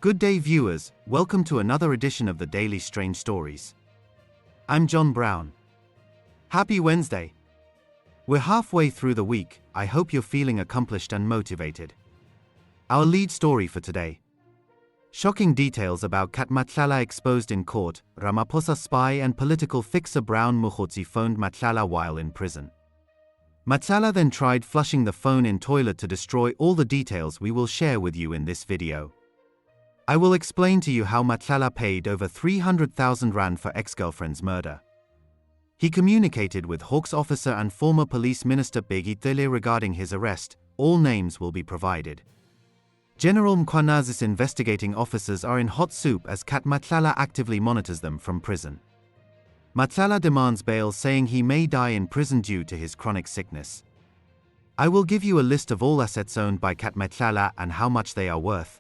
Good day viewers, welcome to another edition of the Daily Strange Stories. I'm John Brown. Happy Wednesday. We're halfway through the week, I hope you're feeling accomplished and motivated. Our lead story for today. Shocking details about Matlala exposed in court, Ramaphosa spy and political fixer Brown Mogotsi phoned Matlala while in prison. Matlala then tried flushing the phone in toilet to destroy all the details we will share with you in this video. I will explain to you how Matlala paid over 300,000 rand for ex-girlfriend's murder. He communicated with Hawks officer and former police minister Cele regarding his arrest. All names will be provided. General Mkwanazi's investigating officers are in hot soup as Matlala actively monitors them from prison. Matlala demands bail, saying he may die in prison due to his chronic sickness. I will give you a list of all assets owned by Matlala and how much they are worth.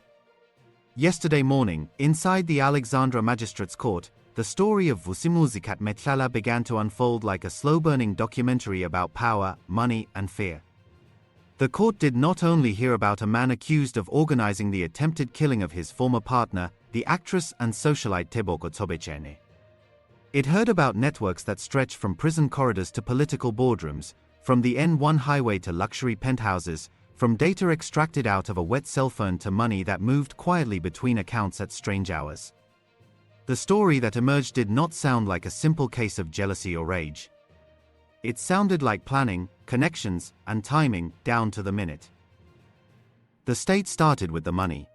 Yesterday morning, inside the Alexandra Magistrates Court, the story of Vusimuzi Matlala began to unfold like a slow-burning documentary about power, money, and fear. The court did not only hear about a man accused of organizing the attempted killing of his former partner, the actress and socialite Teboko Tobechene. It heard about networks that stretch from prison corridors to political boardrooms, from the N1 highway to luxury penthouses, from data extracted out of a wet cell phone to money that moved quietly between accounts at strange hours. The story that emerged did not sound like a simple case of jealousy or rage. It sounded like planning, connections, and timing, down to the minute. The state started with the money.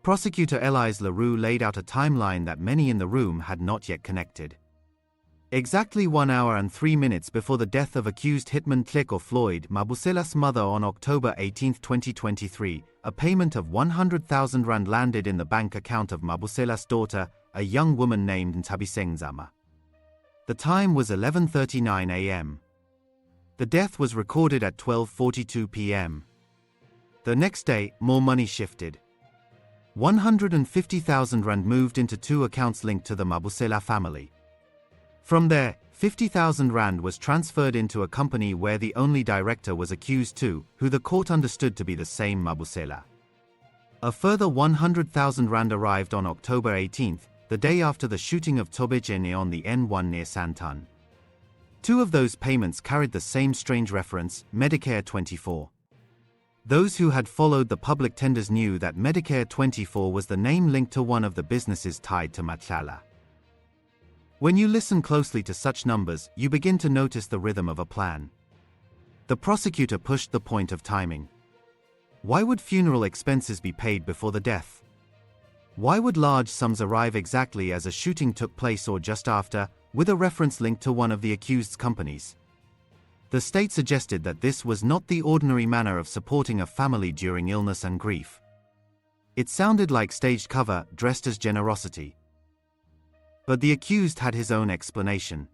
Prosecutor Elise LaRue laid out a timeline that many in the room had not yet connected. Exactly 1 hour and 3 minutes before the death of accused hitman Tleko Floyd Mabusela's mother on October 18, 2023, a payment of 100,000 rand landed in the bank account of Mabusela's daughter, a young woman named Ntabiseng Zama. The time was 11:39 a.m. The death was recorded at 12:42 p.m. The next day, more money shifted. 150,000 rand moved into 2 accounts linked to the Mabusela family. From there, 50,000 rand was transferred into a company where the only director was accused too, who the court understood to be the same Mabusela. A further 100,000 rand arrived on October 18, the day after the shooting of Tobechene on the N1 near Santon. 2 of those payments carried the same strange reference, Medicare 24. Those who had followed the public tenders knew that Medicare 24 was the name linked to one of the businesses tied to Matlala. When you listen closely to such numbers, you begin to notice the rhythm of a plan. The prosecutor pushed the point of timing. Why would funeral expenses be paid before the death? Why would large sums arrive exactly as a shooting took place or just after, with a reference linked to one of the accused's companies? The state suggested that this was not the ordinary manner of supporting a family during illness and grief. It sounded like staged cover, dressed as generosity. But the accused had his own explanation.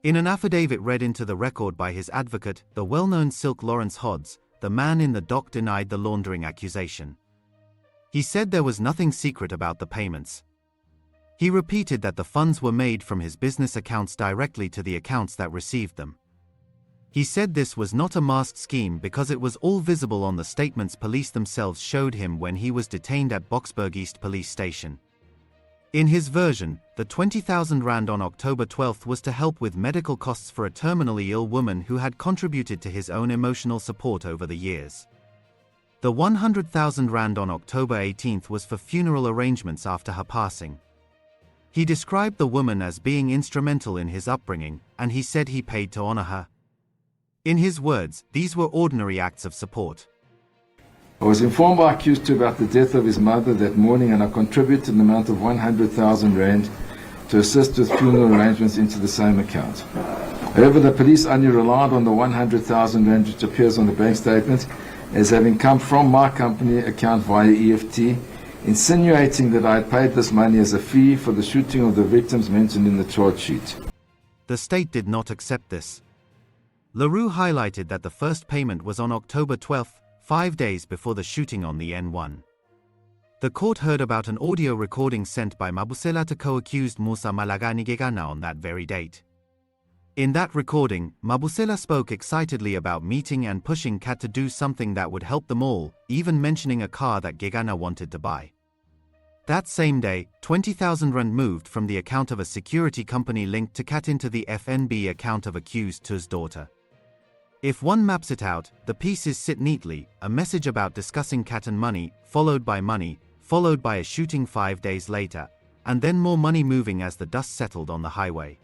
In an affidavit read into the record by his advocate, the well-known Silk Lawrence Hodds, the man in the dock denied the laundering accusation. He said there was nothing secret about the payments. He repeated that the funds were made from his business accounts directly to the accounts that received them. He said this was not a masked scheme because it was all visible on the statements police themselves showed him when he was detained at Boksburg East Police Station. In his version, the 20,000 rand on October 12 was to help with medical costs for a terminally ill woman who had contributed to his own emotional support over the years. The 100,000 rand on October 18 was for funeral arrangements after her passing. He described the woman as being instrumental in his upbringing, and he said he paid to honor her. In his words, these were ordinary acts of support. I was informed by accused about the death of his mother that morning, and I contributed an amount of 100,000 rand to assist with funeral arrangements into the same account. However, the police only relied on the 100,000 rand which appears on the bank statement as having come from my company account via EFT, insinuating that I had paid this money as a fee for the shooting of the victims mentioned in the charge sheet. The state did not accept this. LaRue highlighted that the first payment was on October 12, 5 days before the shooting on the N1. The court heard about an audio recording sent by Mabusela to co-accused Musa Malagani Gegana on that very date. In that recording, Mabusela spoke excitedly about meeting and pushing Kat to do something that would help them all, even mentioning a car that Gegana wanted to buy. That same day, 20,000 rand moved from the account of a security company linked to CAT into the FNB account of accused Tu's daughter. If one maps it out, the pieces sit neatly, a message about discussing CAT and money, followed by a shooting 5 days later, and then more money moving as the dust settled on the highway.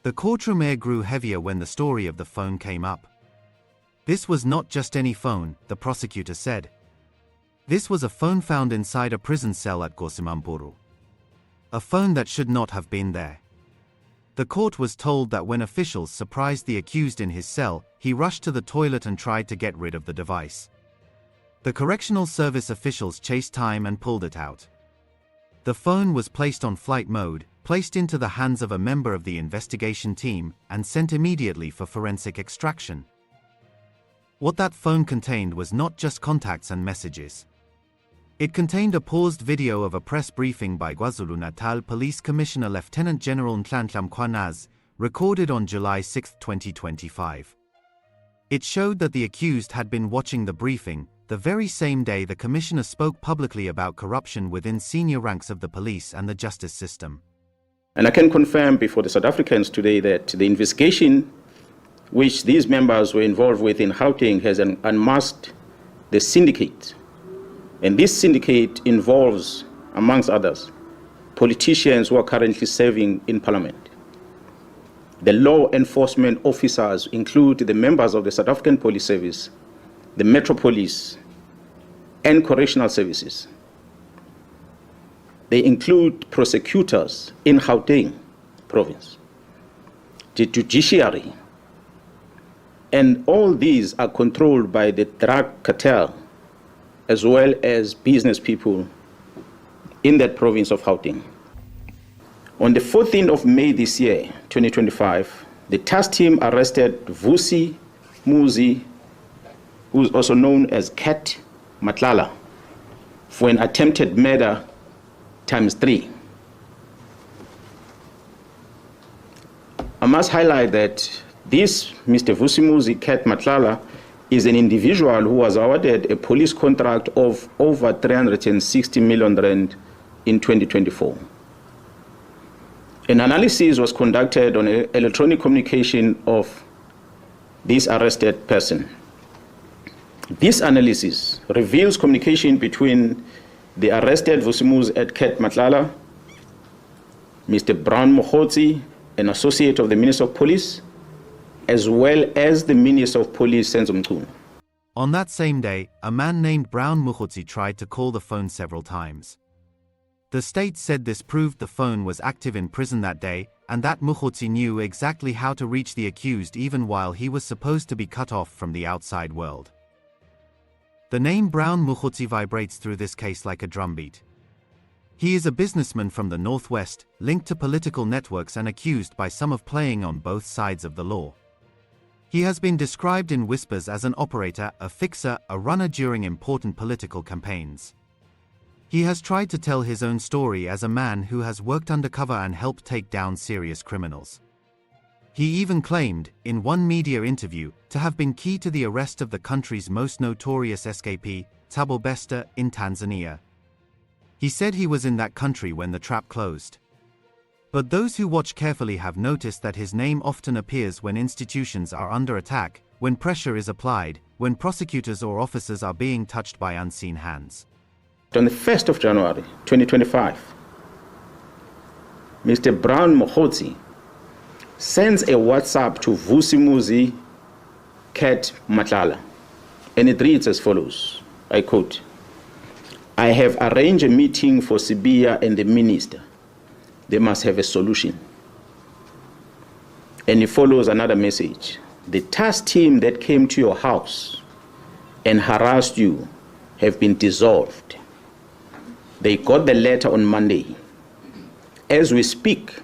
The courtroom air grew heavier when the story of the phone came up. This was not just any phone, the prosecutor said. This was a phone found inside a prison cell at Vusimuzi. A phone that should not have been there. The court was told that when officials surprised the accused in his cell, he rushed to the toilet and tried to get rid of the device. The correctional service officials chased time and pulled it out. The phone was placed on flight mode, placed into the hands of a member of the investigation team, and sent immediately for forensic extraction. What that phone contained was not just contacts and messages. It contained a paused video of a press briefing by KwaZulu-Natal Police Commissioner Lieutenant General Nhlanhla Mkhwanazi, recorded on July 6, 2025. It showed that the accused had been watching the briefing, the very same day the commissioner spoke publicly about corruption within senior ranks of the police and the justice system. And I can confirm before the South Africans today that the investigation which these members were involved with in Gauteng has unmasked the syndicate. And this syndicate involves, amongst others, politicians who are currently serving in Parliament. The law enforcement officers include the members of the South African Police Service, the Metro Police, and Correctional Services. They include prosecutors in Gauteng province, the judiciary, and all these are controlled by the drug cartel as well as business people in that province of Gauteng. On the 14th of May this year, 2025, the task team arrested Vusimuzi, who is also known as Cat Matlala, for an attempted murder ×3. I must highlight that this Mr. Vusimuzi Cat Matlala is an individual who was awarded a police contract of over 360 million rand in 2024. An analysis was conducted on electronic communication of this arrested person. This analysis reveals communication between the arrested Vusimuzi at Cat Matlala, Mr. Brown Mogotsi, an associate of the Minister of Police, as well as the Minister of Police, Senzo Mchunu. On that same day, a man named Brown Mogotsi tried to call the phone several times. The state said this proved the phone was active in prison that day, and that Mogotsi knew exactly how to reach the accused even while he was supposed to be cut off from the outside world. The name Brown Mogotsi vibrates through this case like a drumbeat. He is a businessman from the Northwest, linked to political networks and accused by some of playing on both sides of the law. He has been described in whispers as an operator, a fixer, a runner during important political campaigns. He has tried to tell his own story as a man who has worked undercover and helped take down serious criminals. He even claimed, in one media interview, to have been key to the arrest of the country's most notorious escapee, Thabo Bester, in Tanzania. He said he was in that country when the trap closed. But those who watch carefully have noticed that his name often appears when institutions are under attack, when pressure is applied, when prosecutors or officers are being touched by unseen hands. On the 1st of January 2025, Mr. Brown Mogotsi sends a WhatsApp to Vusimuzi Cat Matlala, and it reads as follows, I quote, "I have arranged a meeting for Sibiya and the minister. They must have a solution." And he follows another message. "The task team that came to your house and harassed you have been dissolved. They got the letter on Monday. As we speak,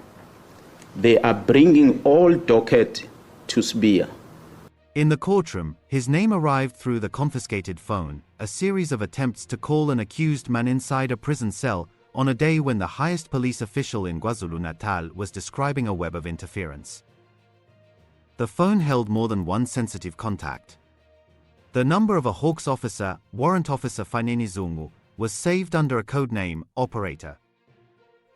they are bringing all docket to Sibiya." In the courtroom, his name arrived through the confiscated phone, a series of attempts to call an accused man inside a prison cell on a day when the highest police official in KwaZulu-Natal was describing a web of interference. The phone held more than one sensitive contact. The number of a Hawks officer, Warrant Officer Faneni Zungu, was saved under a code name, Operator.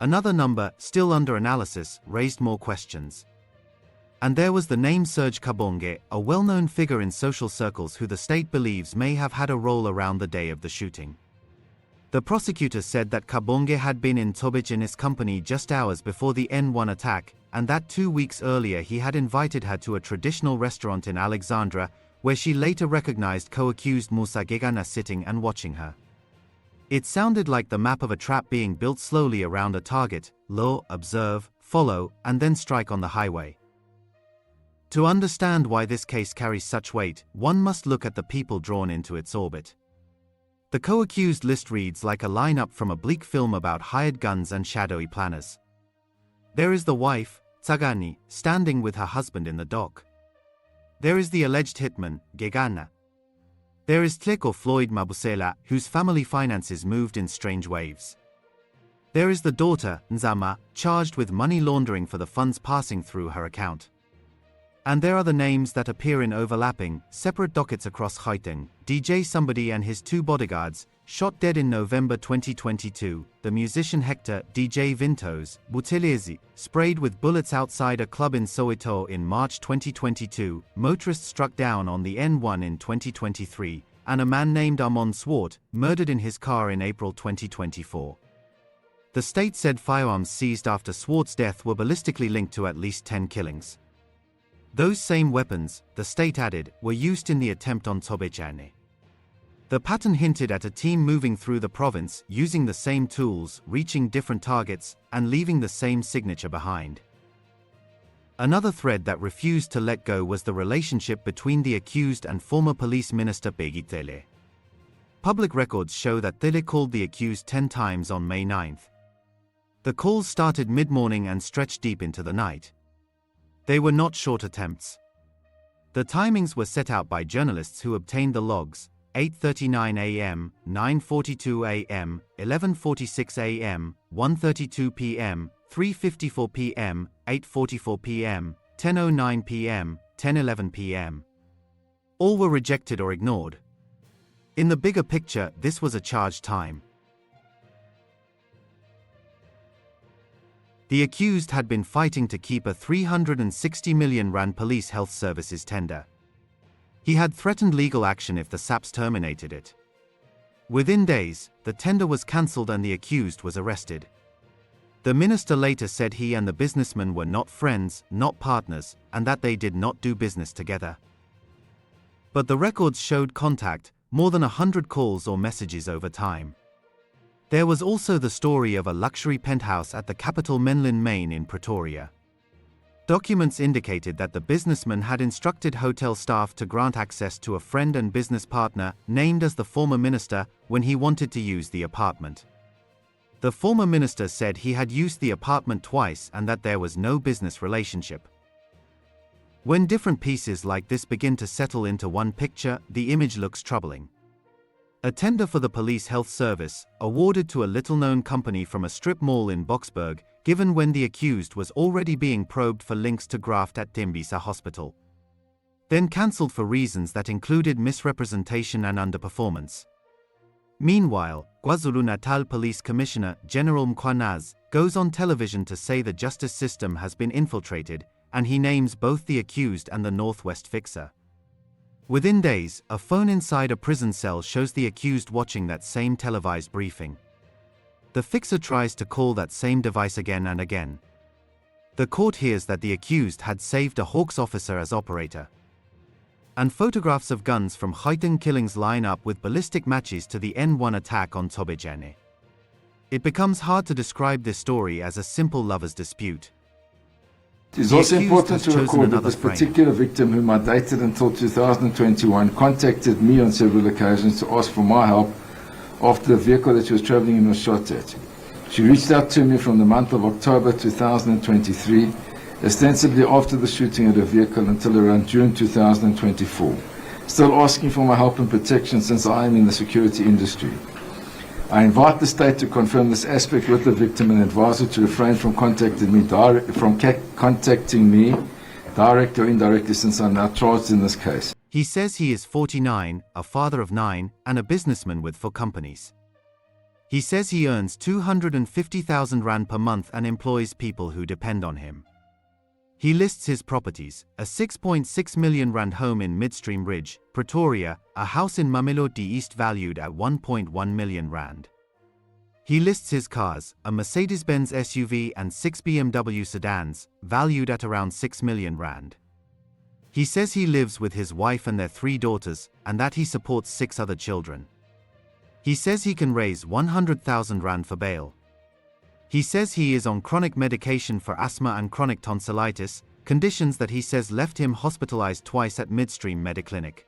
Another number, still under analysis, raised more questions. And there was the name Serge Kabonge, a well-known figure in social circles who the state believes may have had a role around the day of the shooting. The prosecutors said that Kabonge had been in Tobich in his company just hours before the N1 attack, and that 2 weeks earlier he had invited her to a traditional restaurant in Alexandra, where she later recognized co-accused Musa Gegana sitting and watching her. It sounded like the map of a trap being built slowly around a target: lure, observe, follow, and then strike on the highway. To understand why this case carries such weight, one must look at the people drawn into its orbit. The co-accused list reads like a lineup from a bleak film about hired guns and shadowy planners. There is the wife, Tsagani, standing with her husband in the dock. There is the alleged hitman, Gegana. There is Tleko Floyd Mabusela, whose family finances moved in strange waves. There is the daughter, Nzama, charged with money laundering for the funds passing through her account. And there are the names that appear in overlapping, separate dockets across Gauteng: DJ Somebody and his 2 bodyguards, shot dead in November 2022, the musician Hector, DJ Vintos, Buthelezi, sprayed with bullets outside a club in Soweto in March 2022, motorists struck down on the N1 in 2023, and a man named Armand Swart, murdered in his car in April 2024. The state said firearms seized after Swart's death were ballistically linked to at least 10 killings. Those same weapons, the state added, were used in the attempt on Tobechane. The pattern hinted at a team moving through the province, using the same tools, reaching different targets, and leaving the same signature behind. Another thread that refused to let go was the relationship between the accused and former police minister Bheki Cele. Public records show that Cele called the accused 10 times on May 9th. The calls started mid-morning and stretched deep into the night. They were not short attempts. The timings were set out by journalists who obtained the logs: 8:39 a.m., 9:42 a.m., 11:46 a.m., 1:32 p.m., 3:54 p.m., 8:44 p.m., 10:09 p.m., 10:11 p.m. All were rejected or ignored. In the bigger picture, this was a charged time. The accused had been fighting to keep a 360 million rand police health services tender. He had threatened legal action if the SAPS terminated it. Within days, the tender was cancelled and the accused was arrested. The minister later said he and the businessman were not friends, not partners, and that they did not do business together. But the records showed contact, more than 100 calls or messages over time. There was also the story of a luxury penthouse at the capital Menlyn Main in Pretoria. Documents indicated that the businessman had instructed hotel staff to grant access to a friend and business partner, named as the former minister, when he wanted to use the apartment. The former minister said he had used the apartment twice and that there was no business relationship. When different pieces like this begin to settle into one picture, the image looks troubling. A tender for the police health service, awarded to a little-known company from a strip mall in Boksburg, given when the accused was already being probed for links to graft at Tembisa Hospital. Then cancelled for reasons that included misrepresentation and underperformance. Meanwhile, KwaZulu-Natal Police Commissioner General Mkhwanaz goes on television to say the justice system has been infiltrated, and he names both the accused and the Northwest fixer. Within days, a phone inside a prison cell shows the accused watching that same televised briefing. The fixer tries to call that same device again and again. The court hears that the accused had saved a Hawks officer as operator. And photographs of guns from Gauteng killings line up with ballistic matches to the N1 attack on Tobechane. It becomes hard to describe this story as a simple lover's dispute. It is also important to record that this particular victim, whom I dated until 2021, contacted me on several occasions to ask for my help after the vehicle that she was traveling in was shot at. She reached out to me from the month of October 2023, ostensibly after the shooting at her vehicle, until around June 2024, still asking for my help and protection since I am in the security industry. I invite the state to confirm this aspect with the victim and advise her to refrain from contacting me directly or indirectly, since I'm now charged in this case. He says he is 49, a father of 9, and a businessman with 4 companies. He says he earns 250,000 rand per month and employs people who depend on him. He lists his properties: a 6.6 million rand home in Midstream Ridge, Pretoria, a house in Mamelodi East valued at 1.1 million rand. He lists his cars: a Mercedes-Benz SUV and 6 BMW sedans, valued at around 6 million rand. He says he lives with his wife and their 3 daughters, and that he supports 6 other children. He says he can raise 100,000 rand for bail. He says he is on chronic medication for asthma and chronic tonsillitis, conditions that he says left him hospitalized twice at Midstream Mediclinic.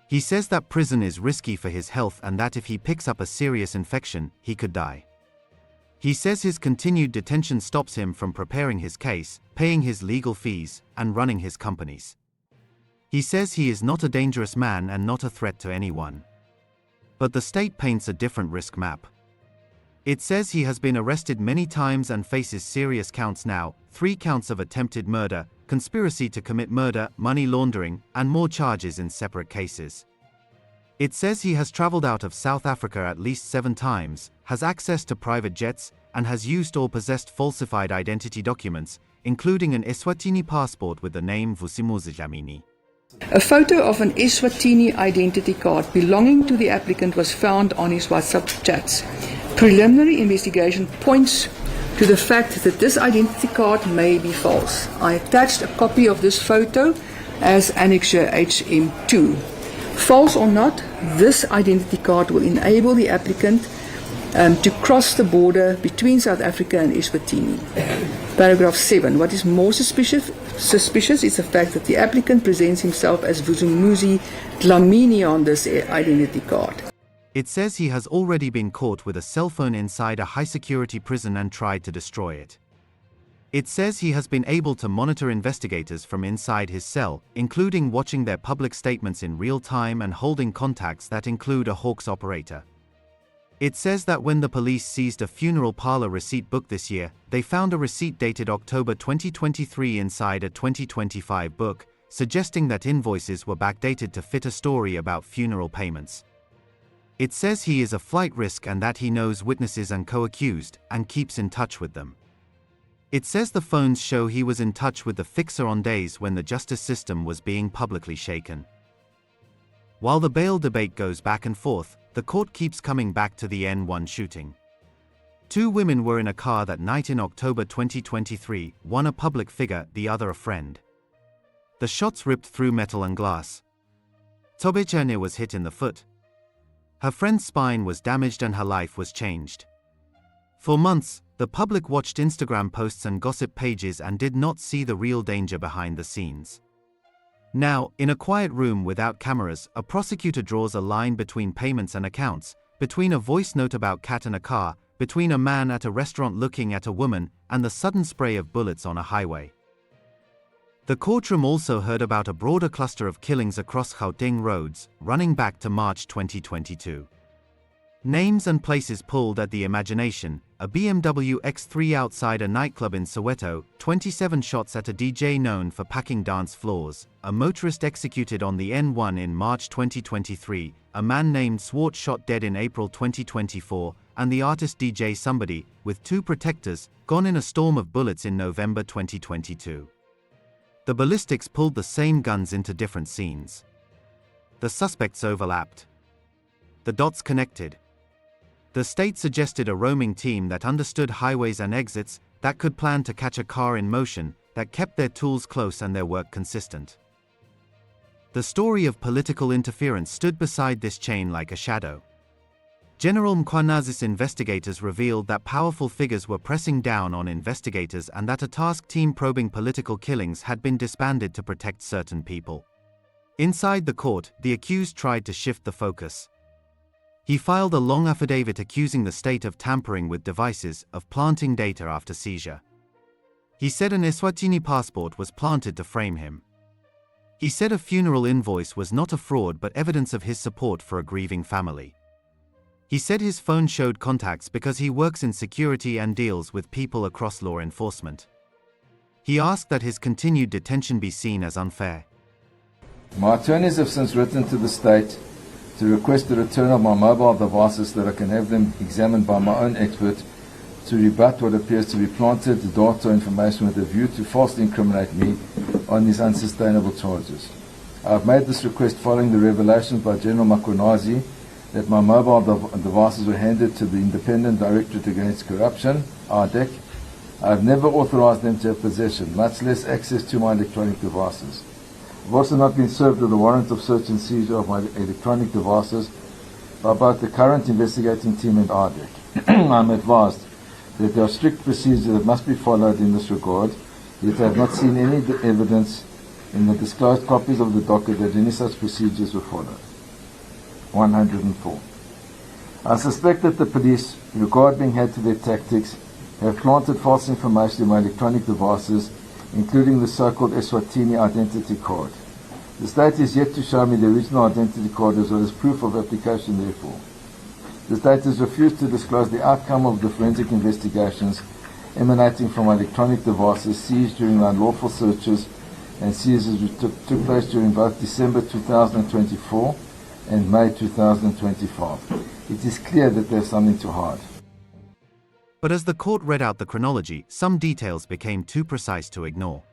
He says that prison is risky for his health and that if he picks up a serious infection, he could die. He says his continued detention stops him from preparing his case, paying his legal fees, and running his companies. He says he is not a dangerous man and not a threat to anyone. But the state paints a different risk map. It says he has been arrested many times and faces serious counts now: 3 counts of attempted murder, conspiracy to commit murder, money laundering, and more charges in separate cases. It says he has traveled out of South Africa at least 7 times, has access to private jets, and has used or possessed falsified identity documents, including an Eswatini passport with the name Vusimuzi. A photo of an Eswatini identity card belonging to the applicant was found on his WhatsApp chats. Preliminary investigation points to the fact that this identity card may be false. I attached a copy of this photo as Annexure HM2. False or not, this identity card will enable the applicant to cross the border between South Africa and Eswatini. Paragraph 7. What is more suspicious is the fact that the applicant presents himself as Vusimuzi Dlamini on this identity card. It says he has already been caught with a cell phone inside a high-security prison and tried to destroy it. It says he has been able to monitor investigators from inside his cell, including watching their public statements in real time and holding contacts that include a Hawks operator. It says that when the police seized a funeral parlor receipt book this year, they found a receipt dated October 2023 inside a 2025 book, suggesting that invoices were backdated to fit a story about funeral payments. It says he is a flight risk and that he knows witnesses and co-accused, and keeps in touch with them. It says the phones show he was in touch with the fixer on days when the justice system was being publicly shaken. While the bail debate goes back and forth, the court keeps coming back to the N1 shooting. 2 women were in a car that night in October 2023, one a public figure, the other a friend. The shots ripped through metal and glass. Tobechane was hit in the foot. Her friend's spine was damaged and her life was changed. For months, the public watched Instagram posts and gossip pages and did not see the real danger behind the scenes. Now, in a quiet room without cameras, a prosecutor draws a line between payments and accounts, between a voice note about cat and a car, between a man at a restaurant looking at a woman, and the sudden spray of bullets on a highway. The courtroom also heard about a broader cluster of killings across Gauteng roads, running back to March 2022. Names and places pulled at the imagination: a BMW X3 outside a nightclub in Soweto, 27 shots at a DJ known for packing dance floors, a motorist executed on the N1 in March 2023, a man named Swart shot dead in April 2024, and the artist DJ Somebody, with 2 protectors, gone in a storm of bullets in November 2022. The ballistics pulled the same guns into different scenes. The suspects overlapped. The dots connected. The state suggested a roaming team that understood highways and exits, that could plan to catch a car in motion, that kept their tools close and their work consistent. The story of political interference stood beside this chain like a shadow. General Mkhwanazi's investigators revealed that powerful figures were pressing down on investigators and that a task team probing political killings had been disbanded to protect certain people. Inside the court, the accused tried to shift the focus. He filed a long affidavit accusing the state of tampering with devices, of planting data after seizure. He said an Eswatini passport was planted to frame him. He said a funeral invoice was not a fraud but evidence of his support for a grieving family. He said his phone showed contacts because he works in security and deals with people across law enforcement. He asked that his continued detention be seen as unfair. My attorneys have since written to the state to request the return of my mobile devices so that I can have them examined by my own expert to rebut what appears to be planted data information with a view to falsely incriminate me on these unsustainable charges. I have made this request following the revelations by General Mogotsi that my mobile devices were handed to the Independent Directorate Against Corruption, RDEC. I have never authorized them to have possession, much less access to my electronic devices. I've also not been served with a warrant of search and seizure of my electronic devices by both the current investigating team and RDEC. I am advised that there are strict procedures that must be followed in this regard, yet I have not seen any evidence in the disclosed copies of the docket that any such procedures were followed. 104. I suspect that the police, regard being had to their tactics, have planted false information in my electronic devices, including the so-called Eswatini identity card. The state is yet to show me the original identity card as well as proof of application therefore. The state has refused to disclose the outcome of the forensic investigations emanating from my electronic devices seized during the unlawful searches and seizures which took place during both December 2024 and May 2025. It is clear that there's something to hide. But as the court read out the chronology, some details became too precise to ignore.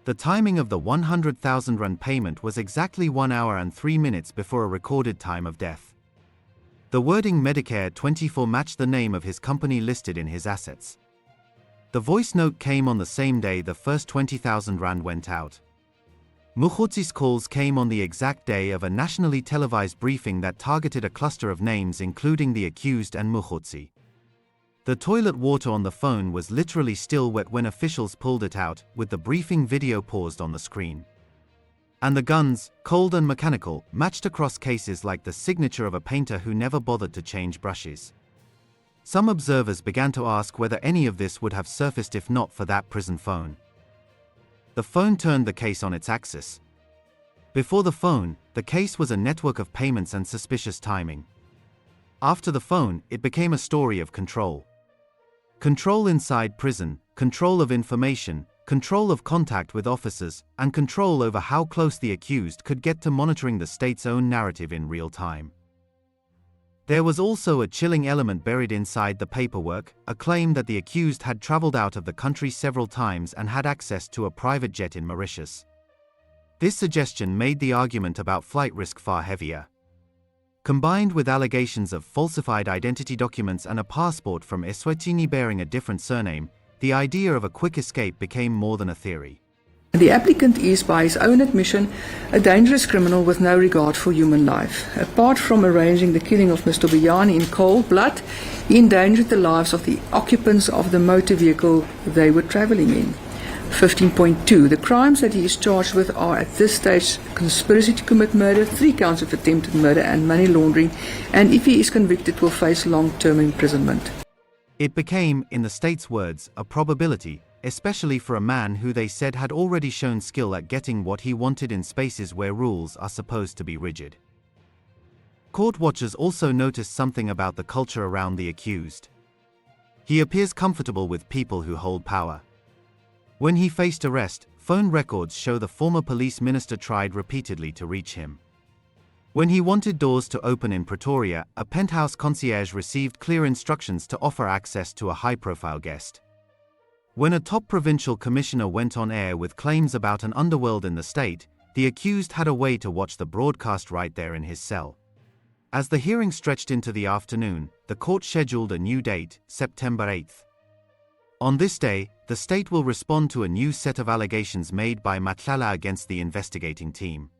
The timing of the 100,000 rand payment was exactly 1 hour and 3 minutes before a recorded time of death. The wording Medicare 24 matched the name of his company listed in his assets. The voice note came on the same day the first 20,000 rand went out. Mogotsi's calls came on the exact day of a nationally televised briefing that targeted a cluster of names including the accused and Mogotsi. The toilet water on the phone was literally still wet when officials pulled it out, with the briefing video paused on the screen. And the guns, cold and mechanical, matched across cases like the signature of a painter who never bothered to change brushes. Some observers began to ask whether any of this would have surfaced if not for that prison phone. The phone turned the case on its axis. Before the phone, the case was a network of payments and suspicious timing. After the phone, it became a story of control. Control inside prison, control of information, control of contact with officers, and control over how close the accused could get to monitoring the state's own narrative in real time. There was also a chilling element buried inside the paperwork, a claim that the accused had traveled out of the country several times and had access to a private jet in Mauritius. This suggestion made the argument about flight risk far heavier. Combined with allegations of falsified identity documents and a passport from Eswatini bearing a different surname, the idea of a quick escape became more than a theory. The applicant is, by his own admission, a dangerous criminal with no regard for human life. Apart from arranging the killing of Mr. Biyani in cold blood, he endangered the lives of the occupants of the motor vehicle they were travelling in. 15.2. The crimes that he is charged with are at this stage conspiracy to commit murder, 3 counts of attempted murder and money laundering, and if he is convicted will face long-term imprisonment. It became, in the state's words, a probability, especially for a man who they said had already shown skill at getting what he wanted in spaces where rules are supposed to be rigid. Court watchers also noticed something about the culture around the accused. He appears comfortable with people who hold power. When he faced arrest, phone records show the former police minister tried repeatedly to reach him. When he wanted doors to open in Pretoria, a penthouse concierge received clear instructions to offer access to a high-profile guest. When a top provincial commissioner went on air with claims about an underworld in the state, the accused had a way to watch the broadcast right there in his cell. As the hearing stretched into the afternoon, the court scheduled a new date, September 8th. On this day, the state will respond to a new set of allegations made by Matlala against the investigating team.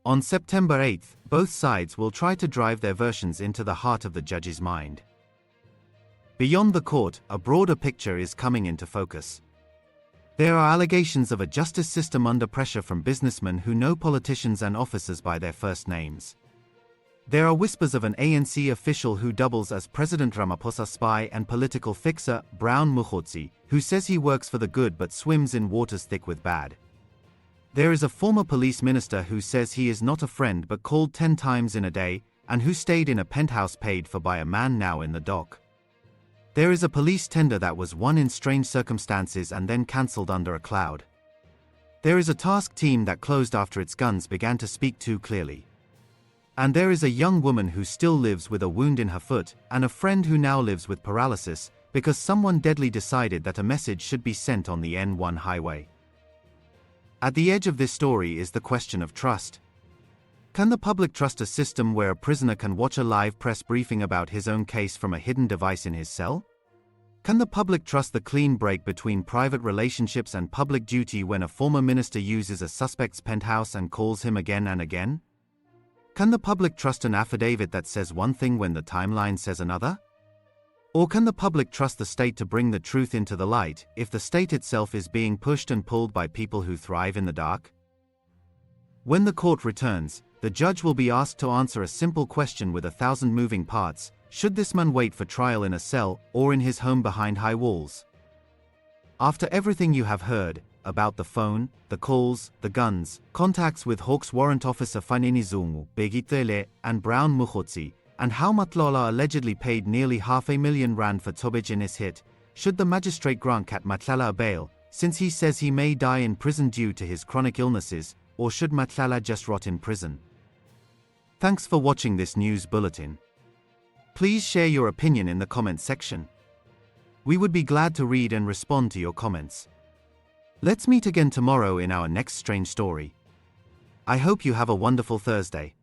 On September 8th, both sides will try to drive their versions into the heart of the judge's mind. Beyond the court, a broader picture is coming into focus. There are allegations of a justice system under pressure from businessmen who know politicians and officers by their first names. There are whispers of an ANC official who doubles as President Ramaphosa spy and political fixer, Brown Mogotsi, who says he works for the good but swims in waters thick with bad. There is a former police minister who says he is not a friend but called 10 times in a day, and who stayed in a penthouse paid for by a man now in the dock. There is a police tender that was won in strange circumstances and then cancelled under a cloud. There is a task team that closed after its guns began to speak too clearly. And there is a young woman who still lives with a wound in her foot, and a friend who now lives with paralysis, because someone deadly decided that a message should be sent on the N1 highway. At the edge of this story is the question of trust. Can the public trust a system where a prisoner can watch a live press briefing about his own case from a hidden device in his cell? Can the public trust the clean break between private relationships and public duty when a former minister uses a suspect's penthouse and calls him again and again? Can the public trust an affidavit that says one thing when the timeline says another? Or can the public trust the state to bring the truth into the light if the state itself is being pushed and pulled by people who thrive in the dark? When the court returns, the judge will be asked to answer a simple question with 1,000 moving parts: should this man wait for trial in a cell or in his home behind high walls? After everything you have heard about the phone, the calls, the guns, contacts with Hawks Warrant Officer Fanini Zungu, Cele, and Brown Mogotsi, and how Matlala allegedly paid nearly R500,000 for Tobij in his hit, should the magistrate grant Cat Matlala a bail, since he says he may die in prison due to his chronic illnesses, or should Matlala just rot in prison? Thanks for watching this news bulletin. Please share your opinion in the comments section. We would be glad to read and respond to your comments. Let's meet again tomorrow in our next strange story. I hope you have a wonderful Thursday.